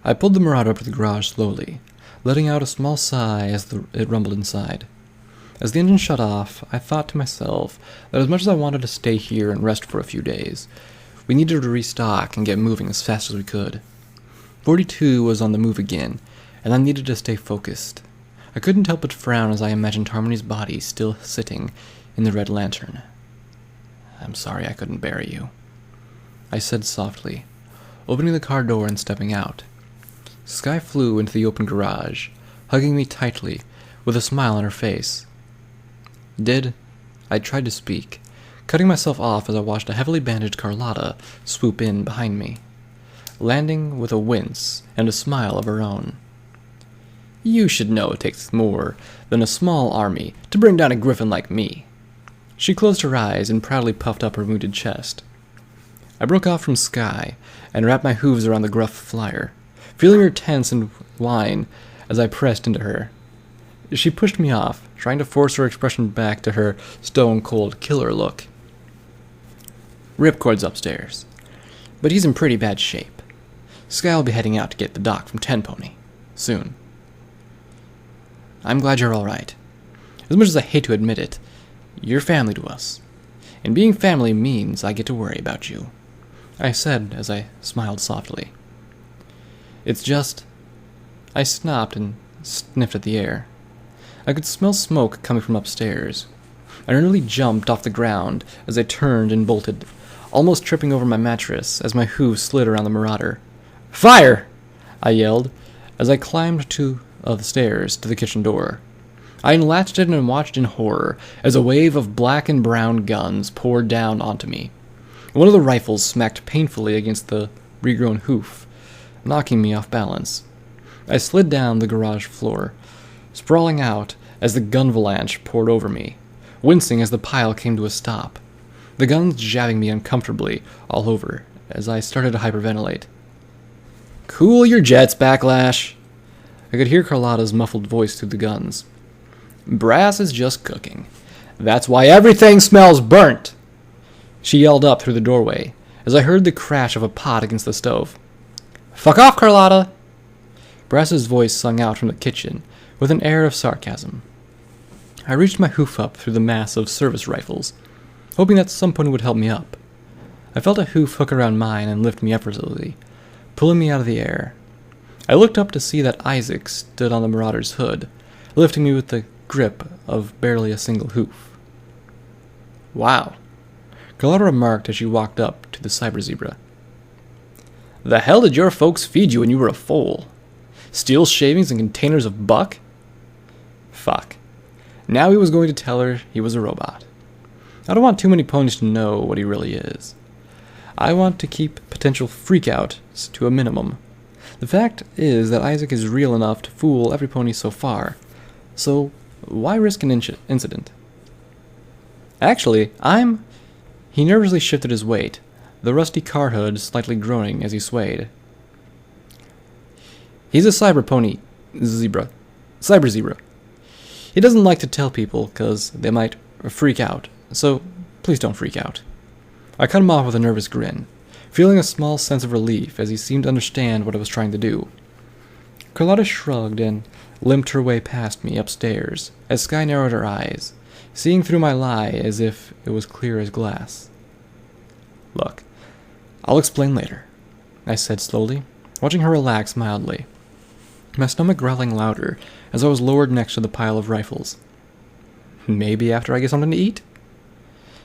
I pulled the Marauder up to the garage slowly, letting out a small sigh as it rumbled inside. As the engine shut off, I thought to myself that as much as I wanted to stay here and rest for a few days, we needed to restock and get moving as fast as we could. 42 was on the move again, and I needed to stay focused. I couldn't help but frown as I imagined Harmony's body still sitting in the red lantern. "I'm sorry I couldn't bury you," I said softly, opening the car door and stepping out. Sky flew into the open garage, hugging me tightly, with a smile on her face. I tried to speak, cutting myself off as I watched a heavily bandaged Carlotta swoop in behind me, landing with a wince and a smile of her own. "You should know it takes more than a small army to bring down a griffin like me." She closed her eyes and proudly puffed up her wounded chest. I broke off from Sky and wrapped my hooves around the gruff flyer, feeling her tense and whine as I pressed into her. She pushed me off, trying to force her expression back to her stone-cold killer look. "Ripcord's upstairs, but he's in pretty bad shape. Sky will be heading out to get the doc from Tenpony soon. I'm glad you're all right. As much as I hate to admit it, you're family to us, and being family means I get to worry about you," I said as I smiled softly. "It's just..." I stopped and sniffed at the air. I could smell smoke coming from upstairs. I nearly jumped off the ground as I turned and bolted, almost tripping over my mattress as my hooves slid around the Marauder. "Fire!" I yelled as I climbed two of the stairs to the kitchen door. I unlatched it and watched in horror as a wave of black and brown guns poured down onto me. One of the rifles smacked painfully against the regrown hoof, knocking me off balance. I slid down the garage floor, sprawling out as the gunvalanche poured over me, wincing as the pile came to a stop, the guns jabbing me uncomfortably all over as I started to hyperventilate. "Cool your jets, Backlash!" I could hear Carlotta's muffled voice through the guns. "Brass is just cooking. That's why everything smells burnt!" She yelled up through the doorway as I heard the crash of a pot against the stove. "Fuck off, Carlotta!" Brass's voice sung out from the kitchen with an air of sarcasm. I reached my hoof up through the mass of service rifles, hoping that someone would help me up. I felt a hoof hook around mine and lift me effortlessly, pulling me out of the air. I looked up to see that Isaac stood on the Marauder's hood, lifting me with the grip of barely a single hoof. "Wow," Carlotta remarked as she walked up to the cyber zebra. "The hell did your folks feed you when you were a foal? Steel shavings and containers of buck?" Fuck. Now he was going to tell her he was a robot. I don't want too many ponies to know what he really is. I want to keep potential freakouts to a minimum. The fact is that Isaac is real enough to fool every pony so far, so why risk an incident? Actually, He nervously shifted his weight, the rusty car hood slightly groaning as he swayed. He's a cyber zebra. He doesn't like to tell people because they might freak out, so please don't freak out. I cut him off with a nervous grin, feeling a small sense of relief as he seemed to understand what I was trying to do. Carlotta shrugged and limped her way past me upstairs as Sky narrowed her eyes, seeing through my lie as if it was clear as glass. "Look, I'll explain later," I said slowly, watching her relax mildly, my stomach growling louder as I was lowered next to the pile of rifles. "Maybe after I get something to eat?"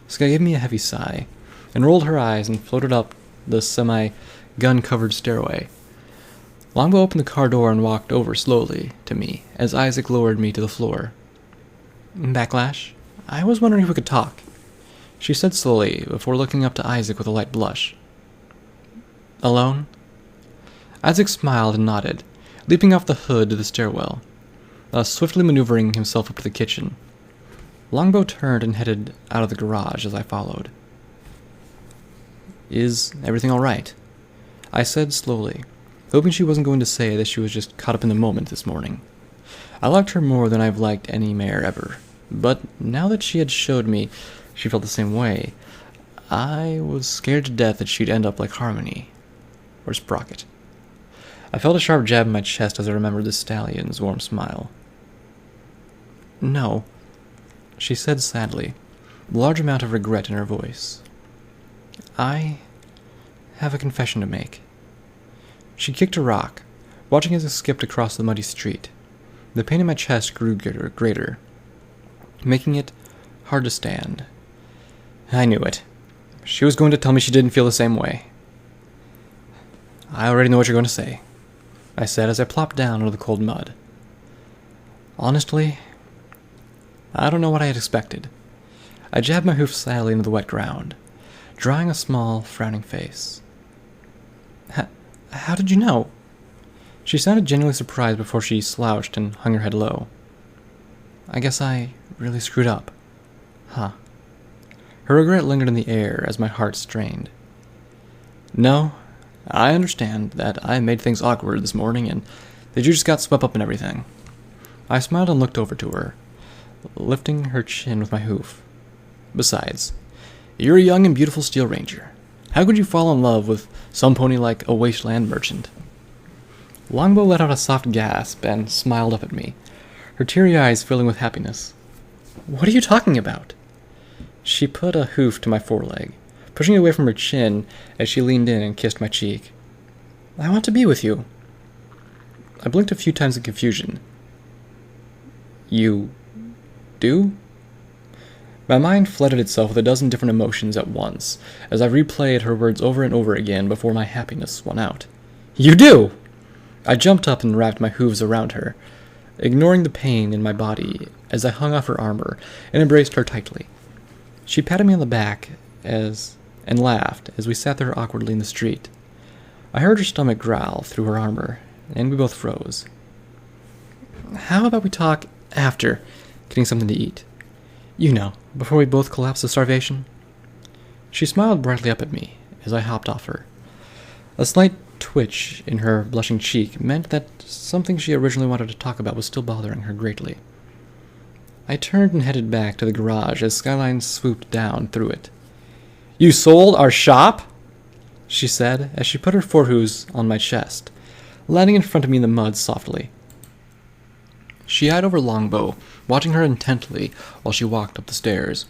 Sky gave me a heavy sigh and rolled her eyes and floated up the semi-gun-covered stairway. Longbow opened the car door and walked over slowly to me as Isaac lowered me to the floor. "Backlash, I was wondering if we could talk," she said slowly before looking up to Isaac with a light blush. "Alone?" Isaac smiled and nodded, leaping off the hood to the stairwell, swiftly maneuvering himself up to the kitchen. Longbow turned and headed out of the garage as I followed. "Is everything all right?" I said slowly, hoping she wasn't going to say that she was just caught up in the moment this morning. I liked her more than I've liked any mare ever, but now that she had showed me she felt the same way, I was scared to death that she'd end up like Harmony or Sprocket. I felt a sharp jab in my chest as I remembered the stallion's warm smile. No, she said sadly, a large amount of regret in her voice. I have a confession to make. She kicked a rock, watching as it skipped across the muddy street. The pain in my chest grew greater, making it hard to stand. I knew it. She was going to tell me she didn't feel the same way. I already know what you're going to say, I said as I plopped down into the cold mud. Honestly, I don't know what I had expected. I jabbed my hoof sadly into the wet ground, drawing a small, frowning face. How did you know? She sounded genuinely surprised before she slouched and hung her head low. I guess I really screwed up. Huh. Her regret lingered in the air as my heart strained. No, I understand that I made things awkward this morning and that you just got swept up in everything. I smiled and looked over to her, lifting her chin with my hoof. Besides, you're a young and beautiful steel ranger. How could you fall in love with some pony like a wasteland merchant? Longbow let out a soft gasp and smiled up at me, her teary eyes filling with happiness. What are you talking about? She put a hoof to my foreleg, pushing it away from her chin as she leaned in and kissed my cheek. I want to be with you. I blinked a few times in confusion. You do? My mind flooded itself with a dozen different emotions at once, as I replayed her words over and over again before my happiness won out. You do! I jumped up and wrapped my hooves around her, ignoring the pain in my body as I hung off her armor and embraced her tightly. She patted me on the back and laughed as we sat there awkwardly in the street. I heard her stomach growl through her armor, and we both froze. How about we talk after getting something to eat? You know, before we both collapse of starvation? She smiled brightly up at me as I hopped off her. A slight twitch in her blushing cheek meant that something she originally wanted to talk about was still bothering her greatly. I turned and headed back to the garage as Skyline swooped down through it. You sold our shop? She said as she put her forehooves on my chest, landing in front of me in the mud softly. She eyed over Longbow, watching her intently while she walked up the stairs,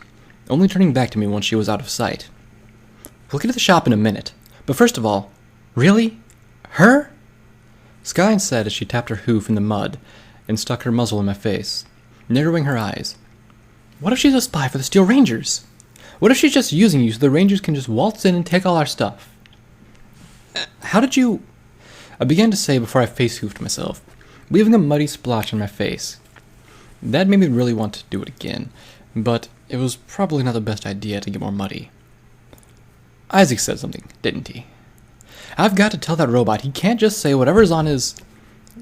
only turning back to me once she was out of sight. We'll get to the shop in a minute, but first of all, really? Her? Skyline said as she tapped her hoof in the mud and stuck her muzzle in my face, narrowing her eyes. What if she's a spy for the Steel Rangers? What if she's just using you so the Rangers can just waltz in and take all our stuff? How did you... I began to say before I face-hoofed myself, leaving a muddy splotch on my face. That made me really want to do it again, but it was probably not the best idea to get more muddy. Isaac said something, didn't he? I've got to tell that robot he can't just say whatever's on his...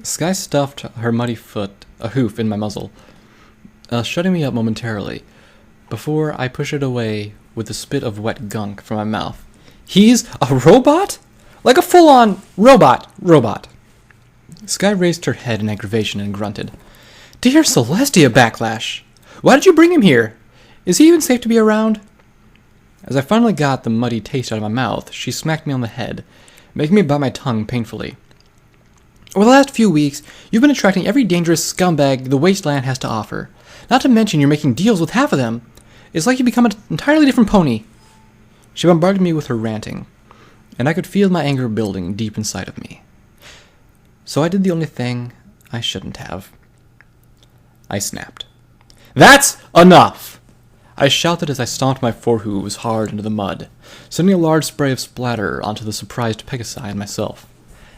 Sky stuffed her muddy foot, a hoof, in my muzzle, shutting me up momentarily, before I pushed it away with a spit of wet gunk from my mouth. He's a robot? Like a full-on robot. Sky raised her head in aggravation and grunted. Dear Celestia Backlash! Why did you bring him here? Is he even safe to be around? As I finally got the muddy taste out of my mouth, she smacked me on the head, making me bite my tongue painfully. Over the last few weeks, you've been attracting every dangerous scumbag the wasteland has to offer. Not to mention you're making deals with half of them. It's like you become an entirely different pony. She bombarded me with her ranting, and I could feel my anger building deep inside of me. So I did the only thing I shouldn't have. I snapped. That's enough! I shouted as I stomped my forehooves hard into the mud, sending a large spray of splatter onto the surprised Pegasi and myself.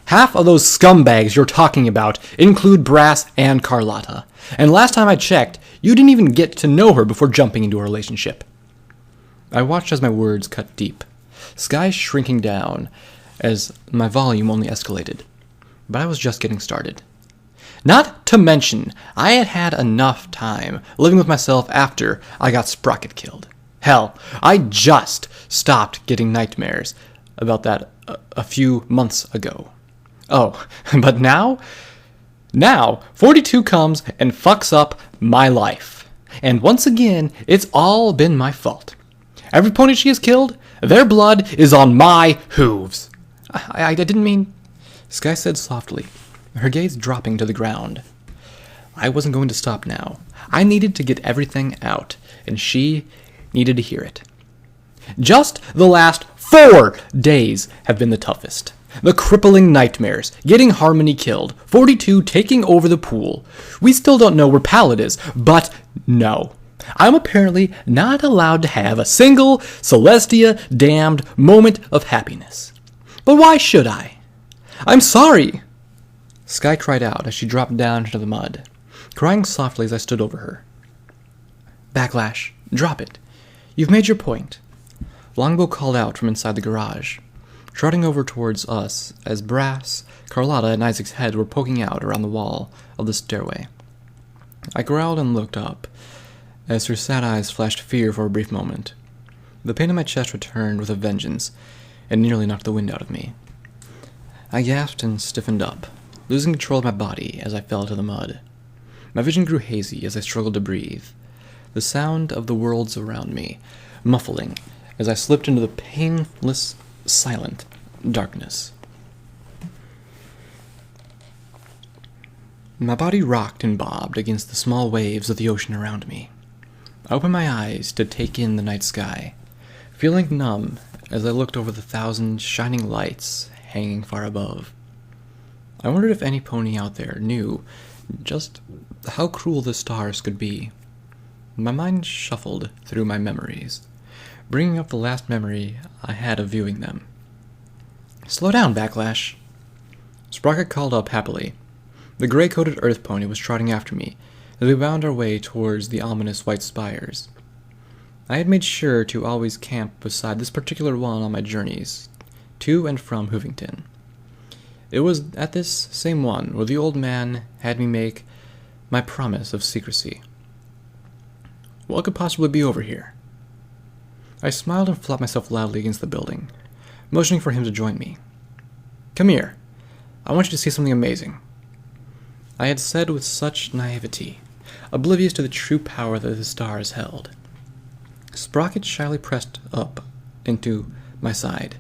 Half of those scumbags you're talking about include Brass and Carlotta, and last time I checked, you didn't even get to know her before jumping into a relationship. I watched as my words cut deep, Sky shrinking down as my volume only escalated. But I was just getting started. Not to mention, I had had enough time living with myself after I got Sprocket killed. Hell, I just stopped getting nightmares about that a few months ago. Oh, but now 42 comes and fucks up my life. And once again, it's all been my fault. Every pony she has killed, their blood is on my hooves. I didn't mean... Sky said softly, her gaze dropping to the ground. I wasn't going to stop now. I needed to get everything out, and she needed to hear it. Just the last 4 days have been the toughest. The crippling nightmares, getting Harmony killed, 42 taking over the pool. We still don't know where Pallet is, but no. I'm apparently not allowed to have a single Celestia damned moment of happiness. But why should I? I'm sorry! Sky cried out as she dropped down into the mud, crying softly as I stood over her. Backlash, drop it. You've made your point. Longbow called out from inside the garage, trotting over towards us as Brass, Carlotta, and Isaac's heads were poking out around the wall of the stairway. I growled and looked up, as her sad eyes flashed fear for a brief moment. The pain in my chest returned with a vengeance, and nearly knocked the wind out of me. I gasped and stiffened up, losing control of my body as I fell to the mud. My vision grew hazy as I struggled to breathe, the sound of the worlds around me muffling as I slipped into the painless, silent darkness. My body rocked and bobbed against the small waves of the ocean around me. I opened my eyes to take in the night sky, feeling numb as I looked over the 1,000 shining lights hanging far above. I wondered if any pony out there knew just how cruel the stars could be. My mind shuffled through my memories, bringing up the last memory I had of viewing them. Slow down, Backlash. Sprocket called up happily. The gray-coated earth pony was trotting after me as we wound our way towards the ominous white spires. I had made sure to always camp beside this particular one on my journeys to and from Hoovington. It was at this same one where the old man had me make my promise of secrecy. What could possibly be over here? I smiled and flopped myself loudly against the building, motioning for him to join me. Come here. I want you to see something amazing. I had said with such naivety, oblivious to the true power that the stars held. Sprocket shyly pressed up into my side,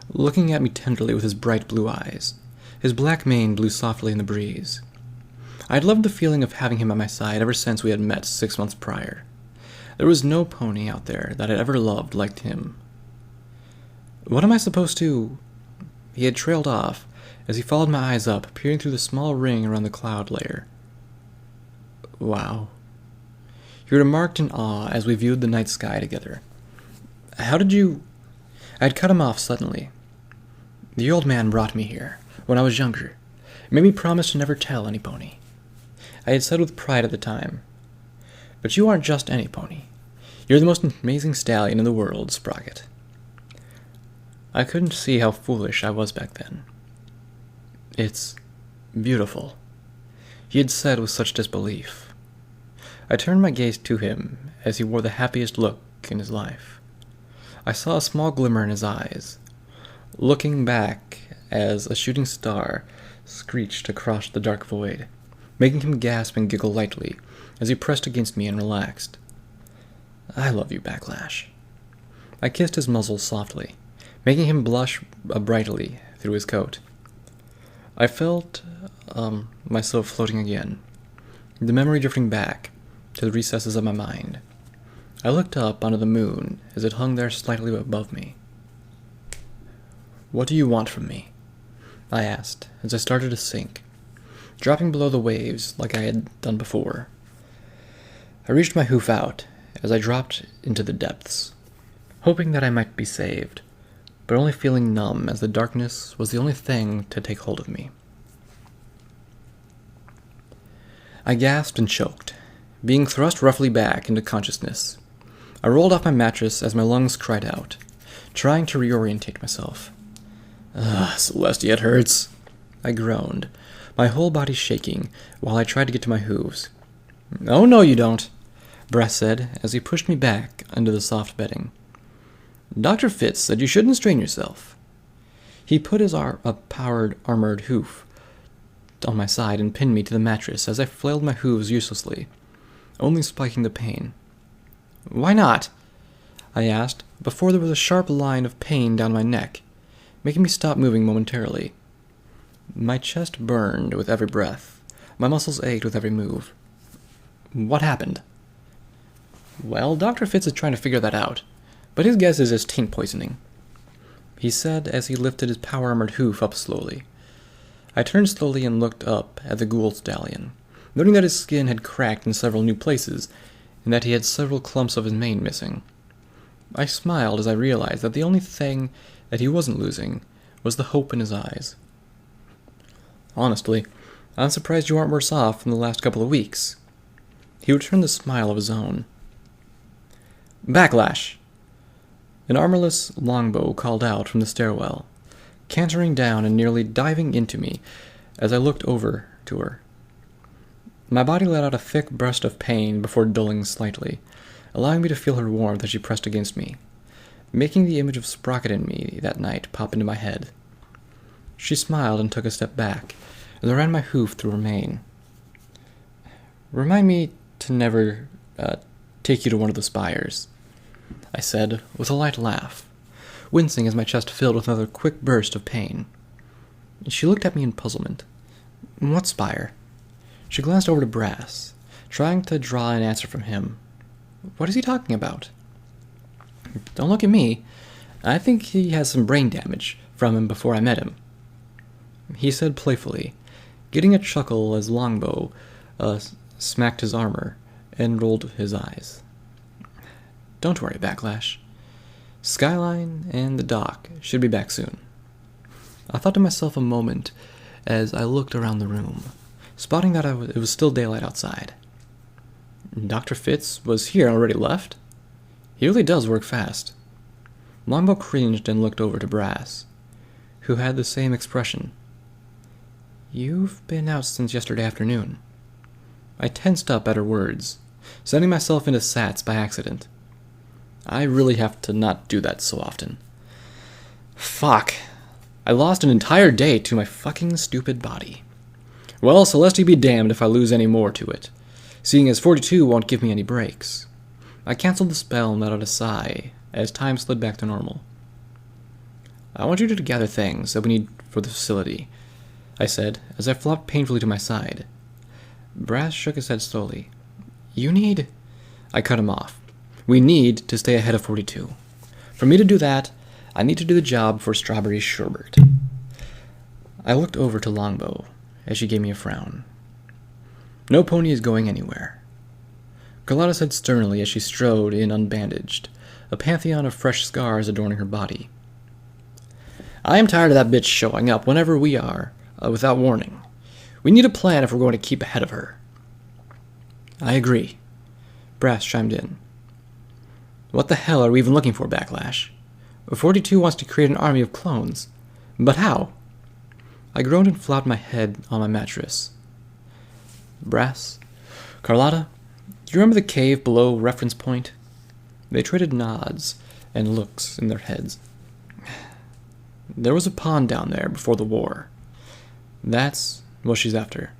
looking at me tenderly with his bright blue eyes. His black mane blew softly in the breeze. I had loved the feeling of having him at my side ever since we had met 6 months prior. There was no pony out there that I ever loved like him. What am I supposed to... He had trailed off as he followed my eyes up, peering through the small ring around the cloud layer. Wow. He remarked in awe as we viewed the night sky together. How did you... I had cut him off suddenly. The old man brought me here, when I was younger. It made me promise to never tell any pony. I had said with pride at the time. But you aren't just any pony. You're the most amazing stallion in the world, Sprocket. I couldn't see how foolish I was back then. It's beautiful, he had said with such disbelief. I turned my gaze to him as he wore the happiest look in his life. I saw a small glimmer in his eyes, looking back as a shooting star screeched across the dark void, making him gasp and giggle lightly as he pressed against me and relaxed. I love you, Backlash. I kissed his muzzle softly, making him blush brightly through his coat. I felt myself floating again, the memory drifting back to the recesses of my mind. I looked up onto the moon as it hung there slightly above me. What do you want from me? I asked as I started to sink, dropping below the waves like I had done before. I reached my hoof out as I dropped into the depths, hoping that I might be saved, but only feeling numb as the darkness was the only thing to take hold of me. I gasped and choked, being thrust roughly back into consciousness. I rolled off my mattress as my lungs cried out, trying to reorientate myself. Celestia, it hurts, I groaned, my whole body shaking while I tried to get to my hooves. Oh, no, you don't, Brass said as he pushed me back under the soft bedding. Dr. Fitz said you shouldn't strain yourself. He put his powered armored hoof on my side and pinned me to the mattress as I flailed my hooves uselessly, only spiking the pain. Why not? I asked, before there was a sharp line of pain down my neck, making me stop moving momentarily. My chest burned with every breath. My muscles ached with every move. What happened? Well, Dr. Fitz is trying to figure that out, but his guess is it's taint poisoning, he said as he lifted his power-armored hoof up slowly. I turned slowly and looked up at the ghoul stallion, noting that his skin had cracked in several new places, and that he had several clumps of his mane missing. I smiled as I realized that the only thing that he wasn't losing was the hope in his eyes. Honestly, I'm surprised you aren't worse off in the last couple of weeks. He returned the smile of his own. Backlash! An armorless longbow called out from the stairwell, cantering down and nearly diving into me as I looked over to her. My body let out a thick burst of pain before dulling slightly, allowing me to feel her warmth as she pressed against me, making the image of Sprocket in me that night pop into my head. She smiled and took a step back as I ran my hoof through her mane. Remind me to never take you to one of the spires, I said with a light laugh, wincing as my chest filled with another quick burst of pain. She looked at me in puzzlement. What spire? She glanced over to Brass, trying to draw an answer from him. What is he talking about? Don't look at me. I think he has some brain damage from him before I met him, he said playfully, getting a chuckle as Longbow smacked his armor and rolled his eyes. Don't worry, Backlash. Skyline and the doc should be back soon. I thought to myself a moment as I looked around the room, spotting that it was still daylight outside. Dr. Fitz was here and already left? He really does work fast. Longbow cringed and looked over to Brass, who had the same expression. You've been out since yesterday afternoon. I tensed up at her words, sending myself into sats by accident. I really have to not do that so often. Fuck. I lost an entire day to my fucking stupid body. Well, Celeste be damned if I lose any more to it, seeing as 42 won't give me any breaks. I canceled the spell and let out a sigh as time slid back to normal. I want you to gather things that we need for the facility, I said as I flopped painfully to my side. Brass shook his head slowly. You need... I cut him off. We need to stay ahead of 42. For me to do that, I need to do the job for Strawberry Sherbert. I looked over to Longbow as she gave me a frown. No pony is going anywhere, Carlotta said sternly as she strode in unbandaged, a pantheon of fresh scars adorning her body. I am tired of that bitch showing up whenever we are, without warning. We need a plan if we're going to keep ahead of her. I agree, Brass chimed in. What the hell are we even looking for, Backlash? 42 wants to create an army of clones. But how? I groaned and flopped my head on my mattress. Brass, Carlotta, do you remember the cave below reference point? They traded nods and looks in their heads. There was a pond down there before the war. That's what she's after.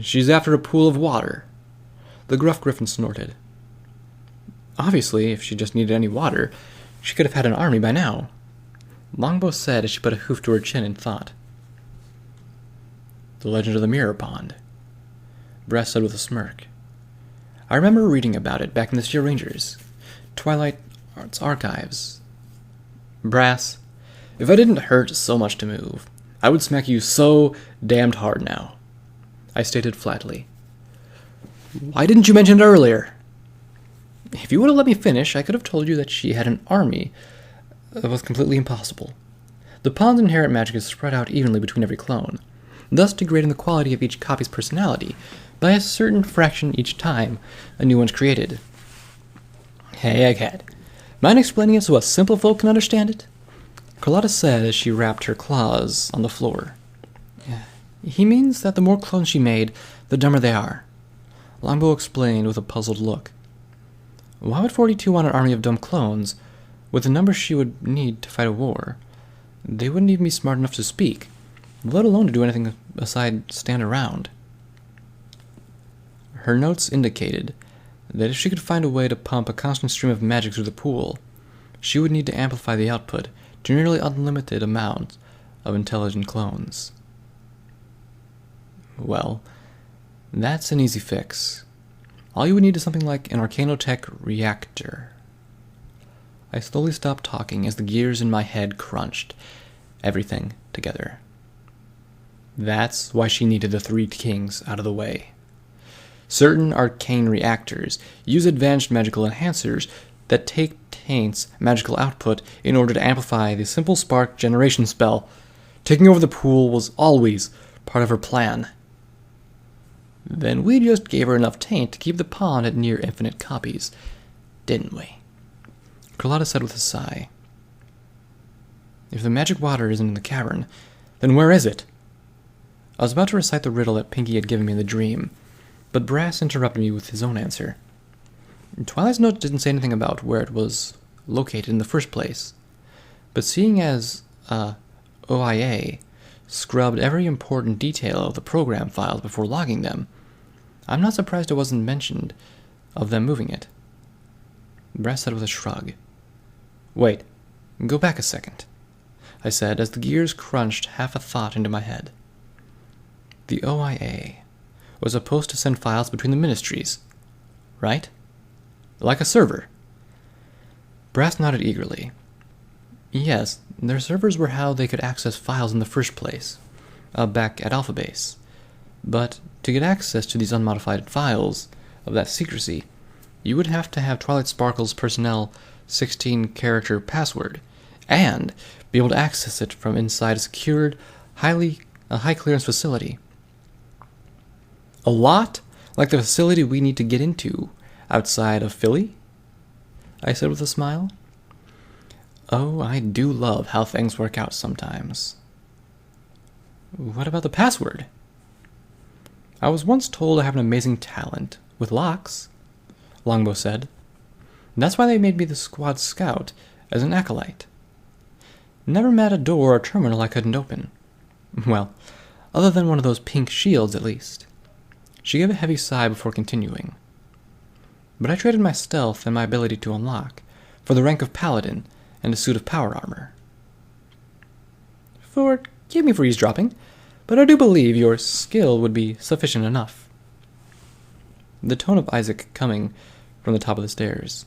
She's after a pool of water. The gruff griffin snorted. Obviously, if she just needed any water, she could have had an army by now, Longbow said as she put a hoof to her chin in thought. The Legend of the Mirror Pond, Brass said with a smirk. I remember reading about it back in the Steel Rangers, Twilight Arts Archives. Brass, if I didn't hurt so much to move, I would smack you so damned hard now, I stated flatly. Why didn't you mention it earlier? If you would have let me finish, I could have told you that she had an army. That was completely impossible. The pond's inherent magic is spread out evenly between every clone, thus degrading the quality of each copy's personality by a certain fraction each time a new one's created. Hey, egghead. Mind explaining it so us simple folk can understand it? Carlotta said as she rapped her claws on the floor. He means that the more clones she made, the dumber they are, Longbow explained with a puzzled look. Why would 42 want an army of dumb clones? With the numbers she would need to fight a war, they wouldn't even be smart enough to speak, let alone to do anything aside stand around. Her notes indicated that if she could find a way to pump a constant stream of magic through the pool, she would need to amplify the output to nearly unlimited amounts of intelligent clones. Well, that's an easy fix. All you would need is something like an Arcanotech reactor. I slowly stopped talking as the gears in my head crunched, everything together. That's why she needed the three kings out of the way. Certain arcane reactors use advanced magical enhancers that take Taint's magical output in order to amplify the simple spark generation spell. Taking over the pool was always part of her plan. Then we just gave her enough Taint to keep the pond at near infinite copies, didn't we? Carlotta said with a sigh. If the magic water isn't in the cavern, then where is it? I was about to recite the riddle that Pinky had given me in the dream, but Brass interrupted me with his own answer. Twilight's note didn't say anything about where it was located in the first place, but seeing as OIA scrubbed every important detail of the program files before logging them, I'm not surprised it wasn't mentioned of them moving it. Brass said with a shrug. Wait, go back a second, I said as the gears crunched half a thought into my head. The OIA was supposed to send files between the ministries, right? Like a server. Brass nodded eagerly. Yes, their servers were how they could access files in the first place, back at Alpha Base. But to get access to these unmodified files of that secrecy, you would have to have Twilight Sparkle's personnel 16-character password, and be able to access it from inside a secured, high-clearance facility. A lot like the facility we need to get into outside of Philly? I said with a smile. Oh, I do love how things work out sometimes. What about the password? I was once told I have an amazing talent with locks, Longbow said. That's why they made me the squad scout as an acolyte. Never met a door or terminal I couldn't open. Well, other than one of those pink shields, at least. She gave a heavy sigh before continuing. But I traded my stealth and my ability to unlock for the rank of paladin and a suit of power armor. Forgive me for eavesdropping, but I do believe your skill would be sufficient enough. The tone of Isaac coming from the top of the stairs.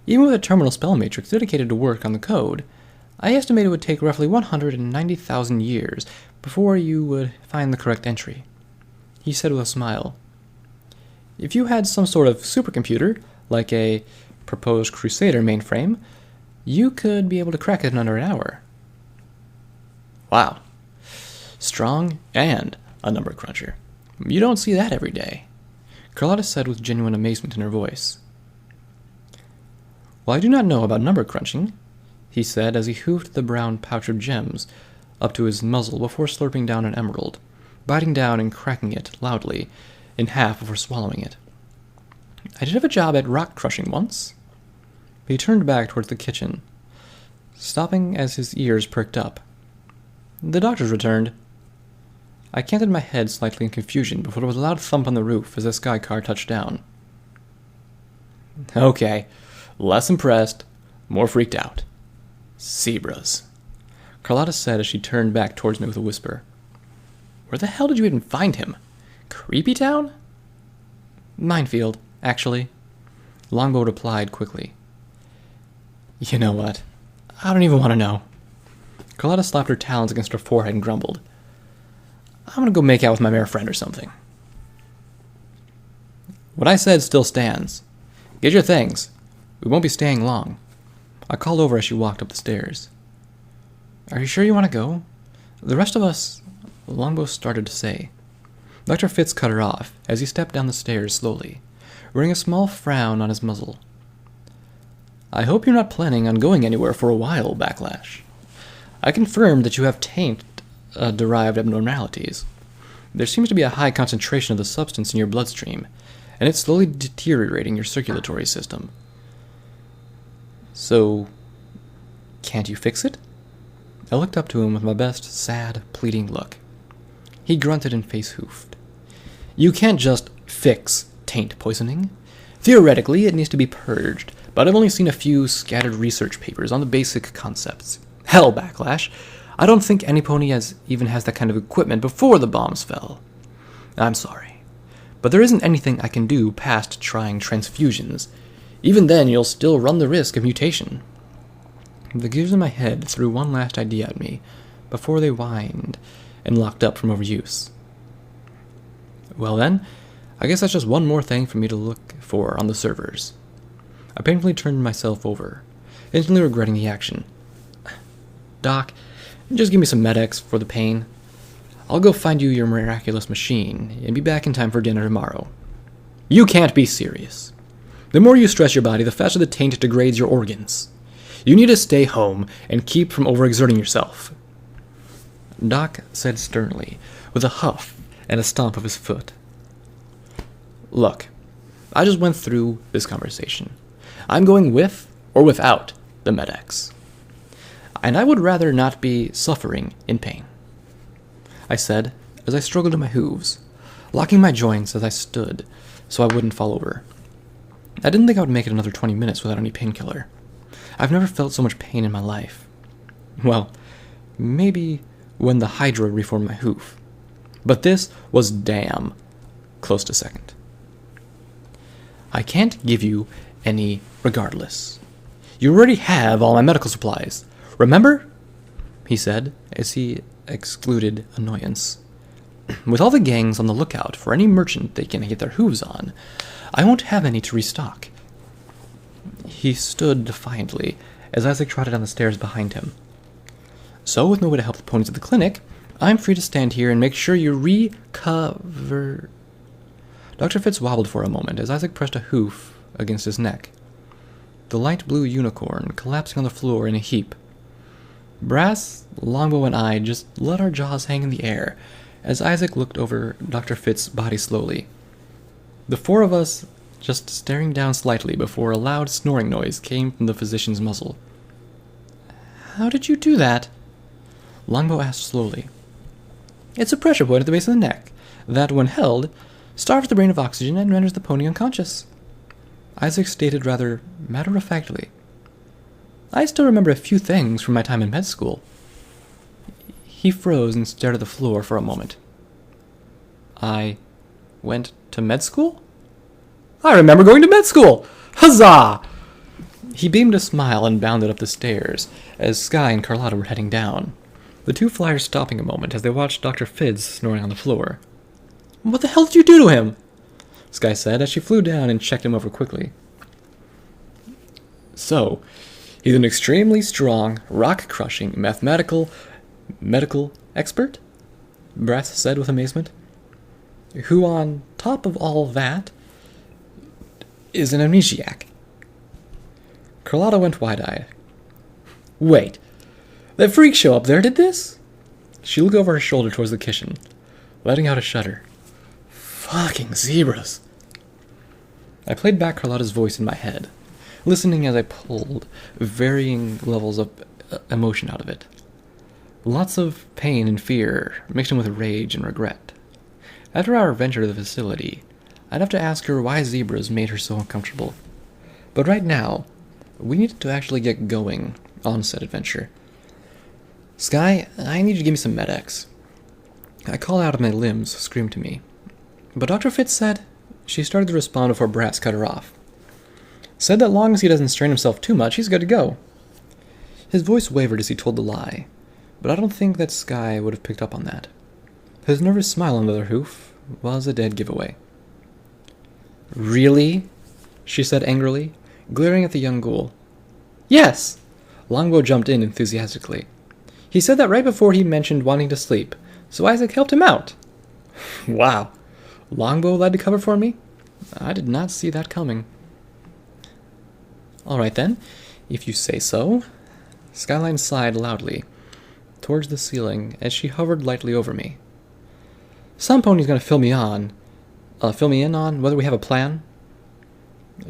Even with a terminal spell matrix dedicated to work on the code, I estimate it would take roughly 190,000 years before you would find the correct entry. He said with a smile. If you had some sort of supercomputer, like a proposed Crusader mainframe, you could be able to crack it in under an hour. Wow. Strong and a number cruncher. You don't see that every day, Carlotta said with genuine amazement in her voice. Well, I do not know about number crunching, he said as he hoofed the brown pouch of gems up to his muzzle before slurping down an emerald, biting down and cracking it loudly in half before swallowing it. I did have a job at rock crushing once. He turned back towards the kitchen, stopping as his ears perked up. The doctors returned. I canted my head slightly in confusion before there was a loud thump on the roof as the sky car touched down. Okay, less impressed, more freaked out. Zebras, Carlotta said as she turned back towards me with a whisper. Where the hell did you even find him? Creepy Town? Minefield, actually, Longbow replied quickly. You know what? I don't even want to know. Carlotta slapped her talons against her forehead and grumbled. I'm going to go make out with my mayor friend or something. What I said still stands. Get your things. We won't be staying long. I called over as she walked up the stairs. Are you sure you want to go? The rest of us... Longbow started to say. Dr. Fitz cut her off as he stepped down the stairs slowly, wearing a small frown on his muzzle. I hope you're not planning on going anywhere for a while, Backlash. I confirmed that you have taint-derived abnormalities. There seems to be a high concentration of the substance in your bloodstream, and it's slowly deteriorating your circulatory system. So, can't you fix it? I looked up to him with my best sad, pleading look. He grunted and face-hoofed. You can't just fix taint poisoning. Theoretically, it needs to be purged, but I've only seen a few scattered research papers on the basic concepts. Hell, Backlash, I don't think any pony even has that kind of equipment before the bombs fell. I'm sorry, but there isn't anything I can do past trying transfusions. Even then, you'll still run the risk of mutation. The gears in my head threw one last idea at me before they whined and locked up from overuse. Well then, I guess that's just one more thing for me to look for on the servers. I painfully turned myself over, instantly regretting the action. Doc, just give me some Med-X for the pain. I'll go find you your miraculous machine and be back in time for dinner tomorrow. You can't be serious. The more you stress your body, the faster the taint degrades your organs. You need to stay home and keep from overexerting yourself. Doc said sternly, with a huff and a stomp of his foot. Look, I just went through this conversation. I'm going with or without the Med-X. And I would rather not be suffering in pain, I said as I struggled to my hooves, locking my joints as I stood so I wouldn't fall over. I didn't think I would make it another 20 minutes without any painkiller. I've never felt so much pain in my life. Well, maybe when the Hydra reformed my hoof. But this was damn close to second. I can't give you any regardless. You already have all my medical supplies. Remember? He said, as he excluded annoyance. With all the gangs on the lookout for any merchant they can get their hooves on, I won't have any to restock. He stood defiantly as Isaac trotted down the stairs behind him. So, with no way to help the ponies at the clinic, I'm free to stand here and make sure you recover. Dr. Fitz wobbled for a moment as Isaac pressed a hoof against his neck, the light blue unicorn collapsing on the floor in a heap. Brass, Longbow, and I just let our jaws hang in the air as Isaac looked over Dr. Fitz's body slowly. The four of us just staring down slightly before a loud snoring noise came from the physician's muzzle. How did you do that? Longbow asked slowly. It's a pressure point at the base of the neck that, when held, starves the brain of oxygen and renders the pony unconscious. Isaac stated rather matter-of-factly. I still remember a few things from my time in med school. He froze and stared at the floor for a moment. I went to med school? I remember going to med school! Huzzah! He beamed a smile and bounded up the stairs as Skye and Carlotta were heading down, the two flyers stopping a moment as they watched Dr. Fitz snoring on the floor. What the hell did you do to him? Skye said as she flew down and checked him over quickly. So, he's an extremely strong, rock-crushing, medical expert? Brass said with amazement. Who, on top of all that, is an amnesiac. Carlotta went wide-eyed. Wait, that freak show up there did this? She looked over her shoulder towards the kitchen, letting out a shudder. Fucking zebras. I played back Carlotta's voice in my head, listening as I pulled varying levels of emotion out of it. Lots of pain and fear, mixed in with rage and regret. After our venture to the facility, I'd have to ask her why zebras made her so uncomfortable. But right now, we needed to actually get going on said adventure. Skye, I need you to give me some Med-X. I called out and my limbs screamed to me. But Dr. Fitz said she started to respond before Brass cut her off. Said that long as he doesn't strain himself too much, he's good to go. His voice wavered as he told the lie, but I don't think that Skye would have picked up on that. His nervous smile on the other hoof was a dead giveaway. Really? She said angrily, glaring at the young ghoul. Yes! Longbow jumped in enthusiastically. He said that right before he mentioned wanting to sleep, so Isaac helped him out. Wow. Longbow led to cover for me? I did not see that coming. All right then, if you say so. Skyline sighed loudly towards the ceiling as she hovered lightly over me. Some pony's gonna fill me in on whether we have a plan.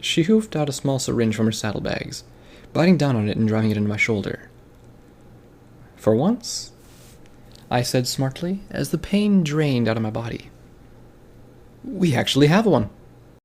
She hoofed out a small syringe from her saddlebags, biting down on it and driving it into my shoulder. For once, I said smartly as the pain drained out of my body. We actually have one.